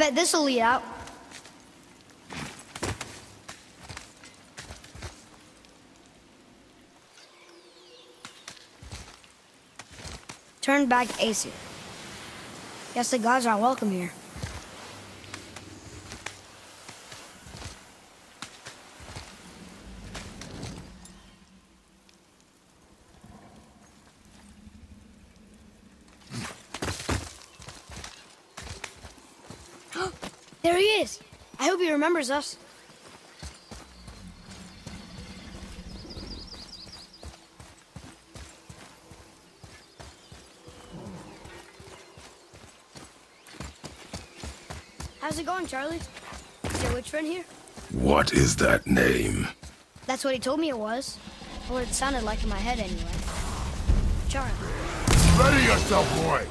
bet this'll lead out. Turn back Aesir. Guess the gods aren't welcome here. There he is! I hope he remembers us. How's it going, Charlie? Is your witch friend here? What is that name? That's what he told me it was. Or what it sounded like in my head anyway. Charlie. Ready yourself, boy!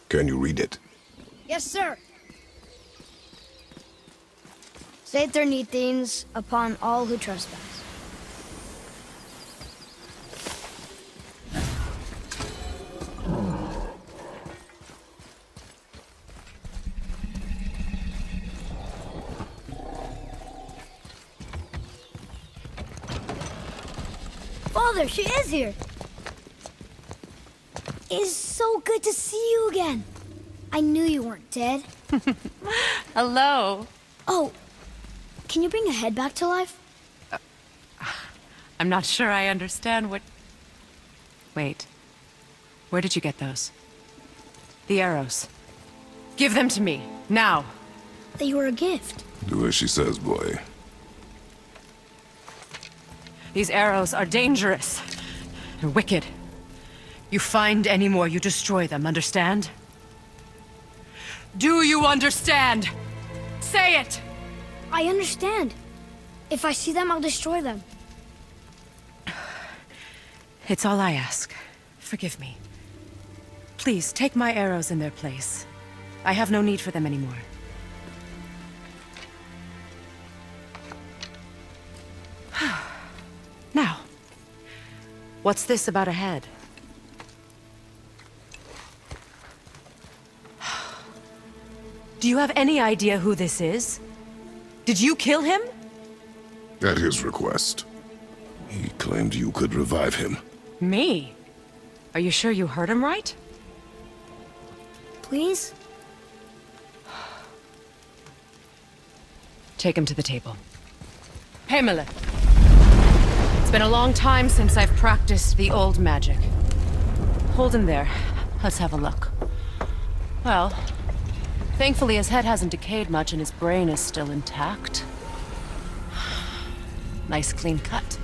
Can you read it? Yes, sir. Saith their neat things upon all who trespass. Father, she is here. It is so good to see you again. I knew you weren't dead. Hello. Oh, can you bring a head back to life? I'm not sure I understand what... Wait. Where did you get those? The arrows. Give them to me, now. They were a gift. Do as she says, boy. These arrows are dangerous and wicked. You find any more, you destroy them, understand? Do you understand? Say it! I understand. If I see them, I'll destroy them. It's all I ask. Forgive me. Please, take my arrows in their place. I have no need for them anymore. Now, what's this about a head? Do you have any idea who this is? Did you kill him? At his request. He claimed you could revive him. Me? Are you sure you heard him right? Please? Take him to the table. Pamela. It's been a long time since I've practiced the old magic. Hold him there. Let's have a look. Well, thankfully his head hasn't decayed much and his brain is still intact. Nice clean cut.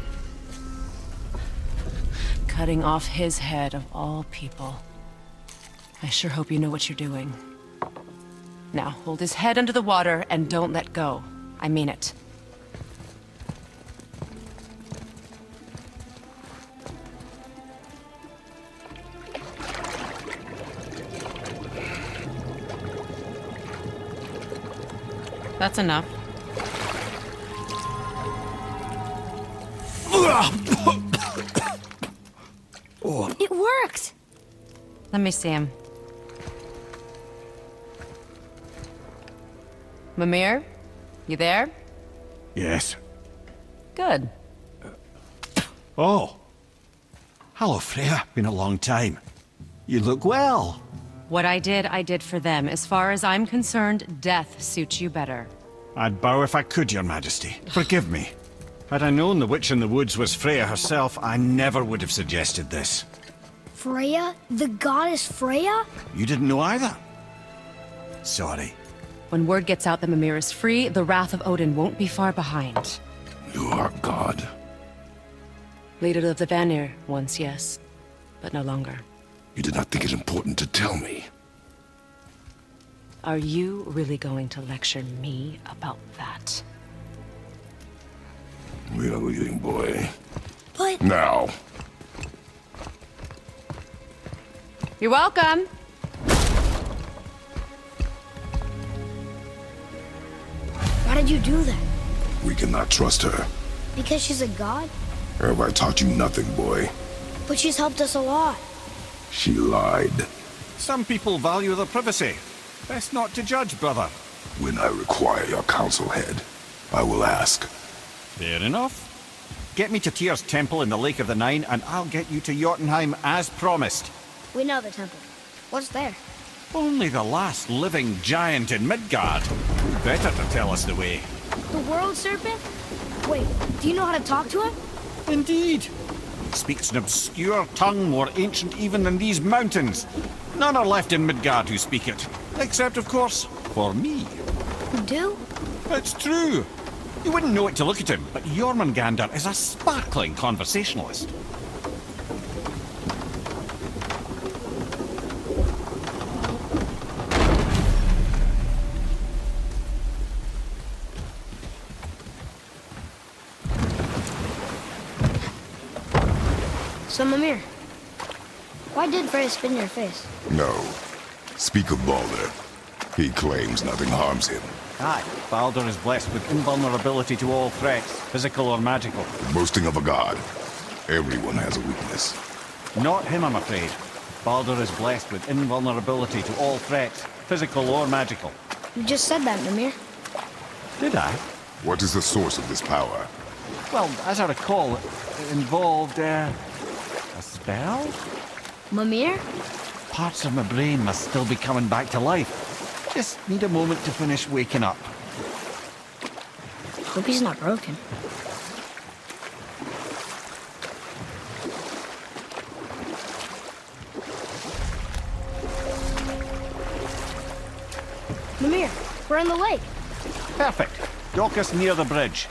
Cutting off his head of all people. I sure hope you know what you're doing. Now, hold his head under the water and don't let go. I mean it. That's enough. It worked! Let me see him. Mimir? You there? Yes. Good. Oh. Hello, Freya. Been a long time. You look well. What I did for them. As far as I'm concerned, death suits you better. I'd bow if I could, Your Majesty. Forgive me. Had I known the witch in the woods was Freya herself, I never would have suggested this. Freya? The goddess Freya? You didn't know either? Sorry. When word gets out that Mimir is free, the wrath of Odin won't be far behind. You are God. Leader of the Vanir, once yes, but no longer. You did not think it important to tell me. Are you really going to lecture me about that? We are leaving, boy. But... Now. You're welcome. Why did you do that? We cannot trust her. Because she's a god? Have I taught you nothing, boy? But she's helped us a lot. She lied. Some people value their privacy. Best not to judge, brother. When I require your council head, I will ask. Fair enough. Get me to Tyr's temple in the Lake of the Nine, and I'll get you to Jotunheim as promised. We know the temple. What's there? Only the last living giant in Midgard. Who better to tell us the way? The world serpent? Wait, do you know how to talk to him? Indeed. Speaks an obscure tongue more ancient even than these mountains. None are left in Midgard who speak it. Except, of course, for me. You do? It's true. You wouldn't know it to look at him, but Jormungandr is a sparkling conversationalist. So, Mimir, why did Freya spit in your face? No. Speak of Baldur. He claims nothing harms him. Aye, Baldur is blessed with invulnerability to all threats, physical or magical. The boasting of a god. Everyone has a weakness. Not him, I'm afraid. Baldur is blessed with invulnerability to all threats, physical or magical. You just said that, Mimir. Did I? What is the source of this power? Well, as I recall, it involved, a spell? Mimir? Parts of my brain must still be coming back to life. Just need a moment to finish waking up. Hope he's not broken. Mimir, we're in the lake. Perfect. Dock us near the bridge.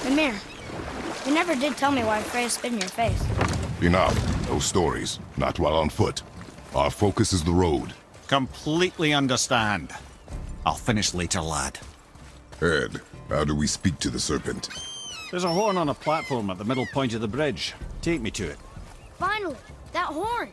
Mimir, you never did tell me why Freya spit in your face. Enough. No stories. Not while on foot. Our focus is the road. Completely understand. I'll finish later, lad. Ed, how do we speak to the Serpent? There's a horn on a platform at the middle point of the bridge. Take me to it. Finally, that horn.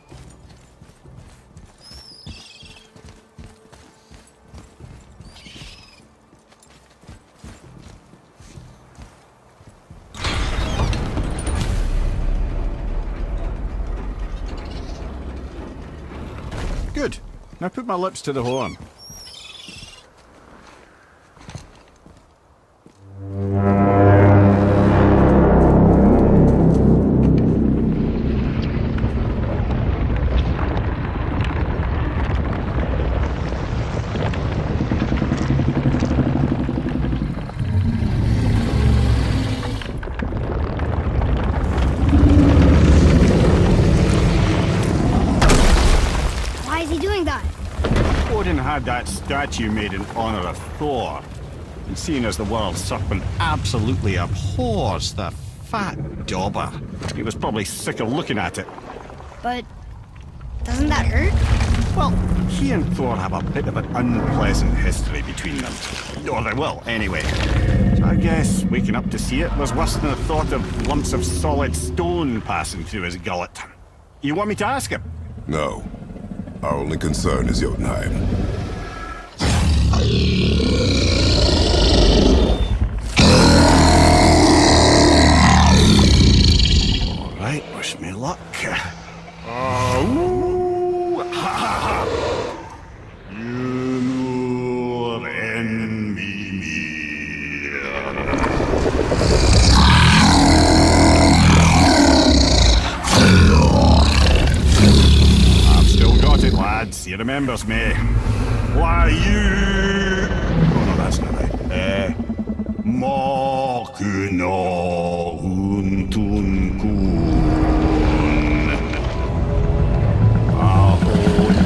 Good. Now put my lips to the horn. Why is he doing that? Odin had that statue made in honor of Thor. And seeing as the world serpent absolutely abhors the fat dauber, he was probably sick of looking at it. But doesn't that hurt? Well, he and Thor have a bit of an unpleasant history between them. Or they will, anyway. So I guess waking up to see it was worse than the thought of lumps of solid stone passing through his gullet. You want me to ask him? No. Our only concern is Jotunheim. All right, wish me luck. Ooh, ha, ha, ha. You nor envy me. I've still got it, lads. He remembers me. Why you? Oh no, that's not right. Mokuno huntun kun. Ahon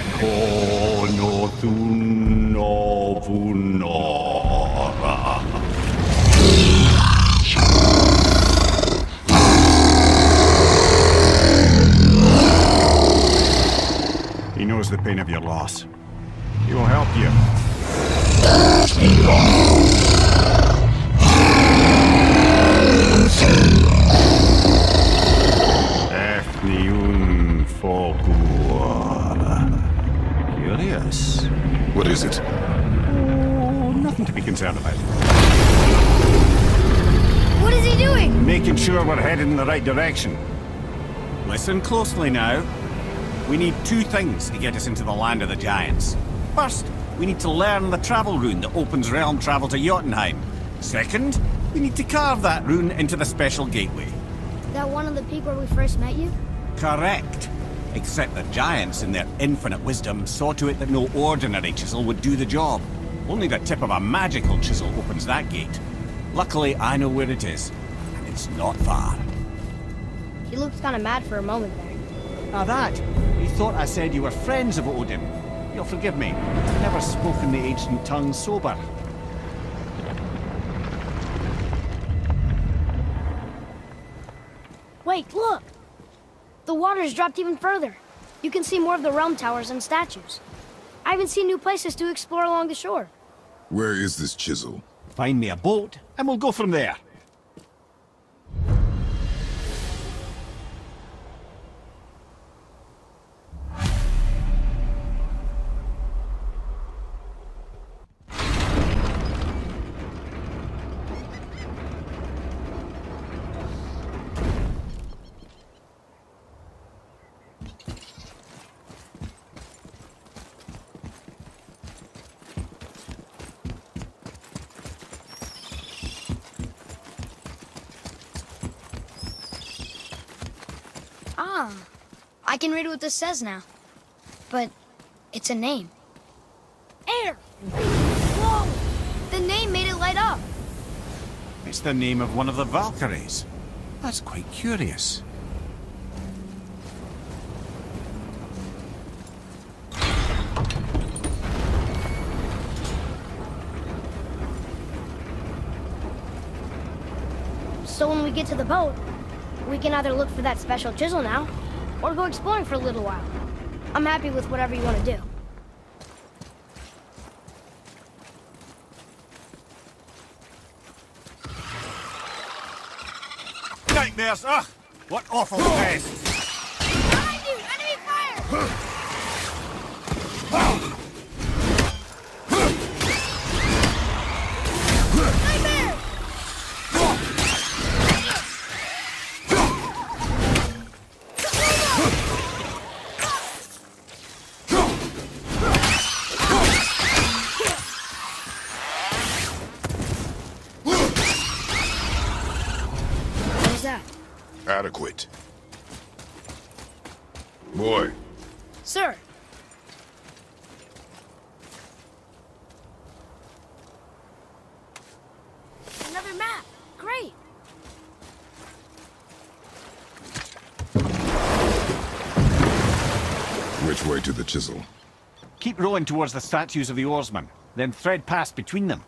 ekono thuno vunora. He knows the pain of your loss. He will help you. Efniun Fogur. Curious. What is it? Oh, nothing to be concerned about. What is he doing? Making sure we're headed in the right direction. Listen closely now. We need two things to get us into the land of the giants. First, we need to learn the travel rune that opens realm travel to Jotunheim. Second, we need to carve that rune into the special gateway. Is that one of the peak where we first met you? Correct. Except the giants, in their infinite wisdom, saw to it that no ordinary chisel would do the job. Only the tip of a magical chisel opens that gate. Luckily, I know where it is, and it's not far. He looked kind of mad for a moment there. Now that, you thought I said you were friends of Odin. You'll forgive me. I've never spoken the ancient tongue sober. Wait, look! The water's dropped even further. You can see more of the realm towers and statues. I even see new places to explore along the shore. Where is this chisel? Find me a boat, and we'll go from there. Ah, I can read what this says now. But it's a name. Air! Whoa! The name made it light up. It's the name of one of the Valkyries. That's quite curious. So when we get to the boat, we can either look for that special chisel now, or go exploring for a little while. I'm happy with whatever you want to do. Nightmares! Ugh! What awful pests! Behind you! Enemy fire! Nightmare! What is that? Adequate. Boy, Sir! Another map! Great! which way to the chisel? Keep rowing towards the statues of the oarsmen, then thread past between them.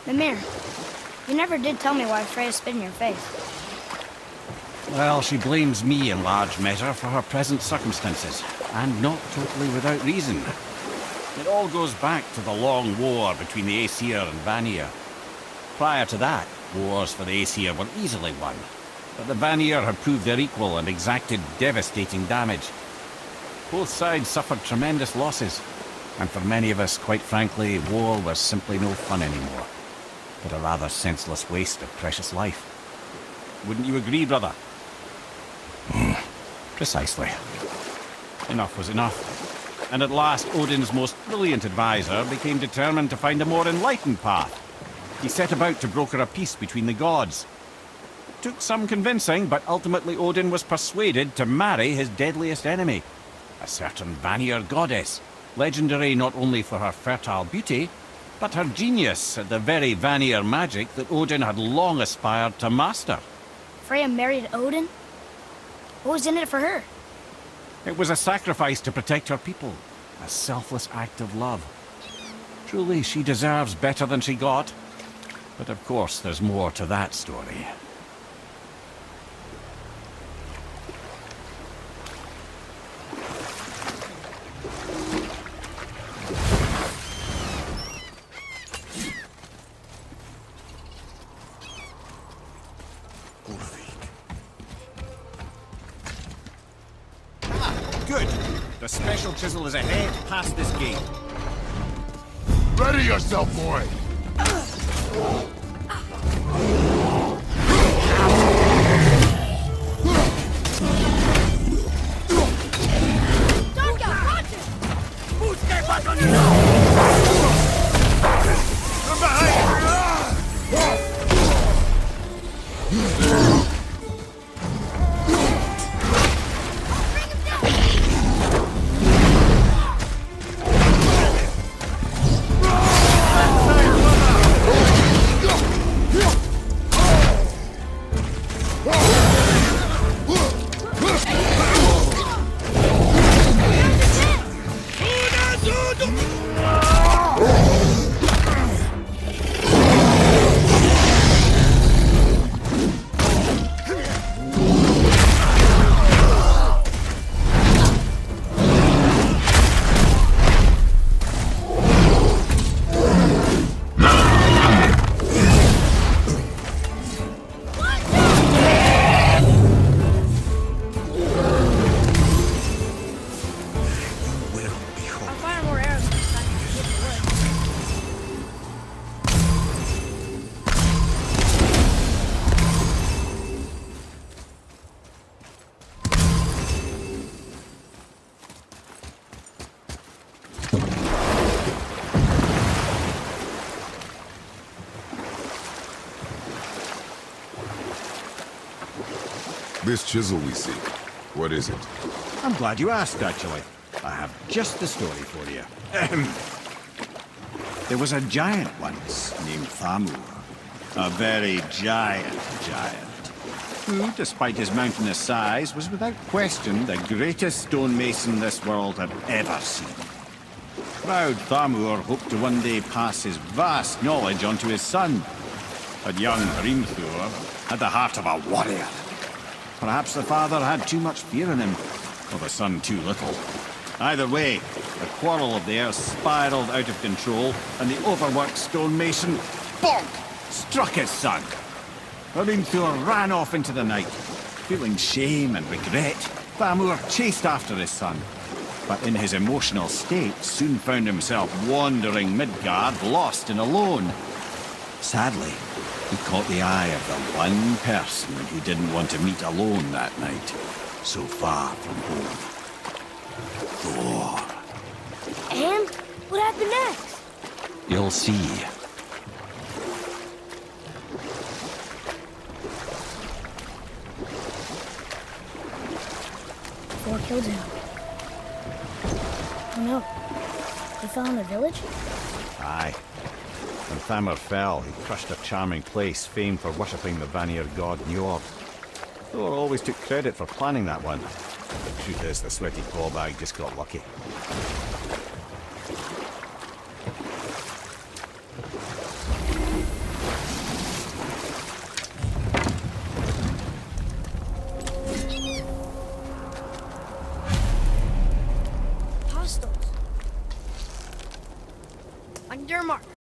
Mimir, you never did tell me why Freya spit in your face. Well, she blames me in large measure for her present circumstances, and not totally without reason. It all goes back to the long war between the Aesir and Vanir. Prior to that, wars for the Aesir were easily won, but the Vanir had proved their equal and exacted devastating damage. Both sides suffered tremendous losses, and for many of us, quite frankly, war was simply no fun anymore, but a rather senseless waste of precious life. Wouldn't you agree, brother? Precisely. Enough was enough. And at last, Odin's most brilliant advisor became determined to find a more enlightened path. He set about to broker a peace between the gods. It took some convincing, but ultimately Odin was persuaded to marry his deadliest enemy, a certain Vanir goddess, legendary not only for her fertile beauty, but her genius at the very Vanir magic that Odin had long aspired to master. Freya married Odin? What was in it for her? It was a sacrifice to protect her people, a selfless act of love. Truly, she deserves better than she got. But of course, there's more to that story. Good. The special chisel is ahead, past this gate. Ready yourself, boy! This chisel we seek, what is it? I'm glad you asked, actually. I have just the story for you. Ahem. There was a giant once named Thamur. A very giant, who, despite his mountainous size, was without question the greatest stonemason this world had ever seen. Proud Thamur hoped to one day pass his vast knowledge on to his son. But young Hrimthur had the heart of a warrior. Perhaps the father had too much fear in him, or the son too little. Either way, the quarrel of theirs spiraled out of control, and the overworked stonemason, bonk, struck his son. Hrimthur ran off into the night. Feeling shame and regret, Thamur chased after his son. But in his emotional state, soon found himself wandering Midgard, lost and alone. Sadly, he caught the eye of the one person he didn't want to meet alone that night, so far from home. Thor. And what happened next? You'll see. Thor killed him. Oh no. He fell in the village? Aye. When Thamur fell, he crushed a charming place famed for worshipping the Vanir god Njord. Thor always took credit for planning that one. The truth is, the sweaty clawbag just got lucky. your mark.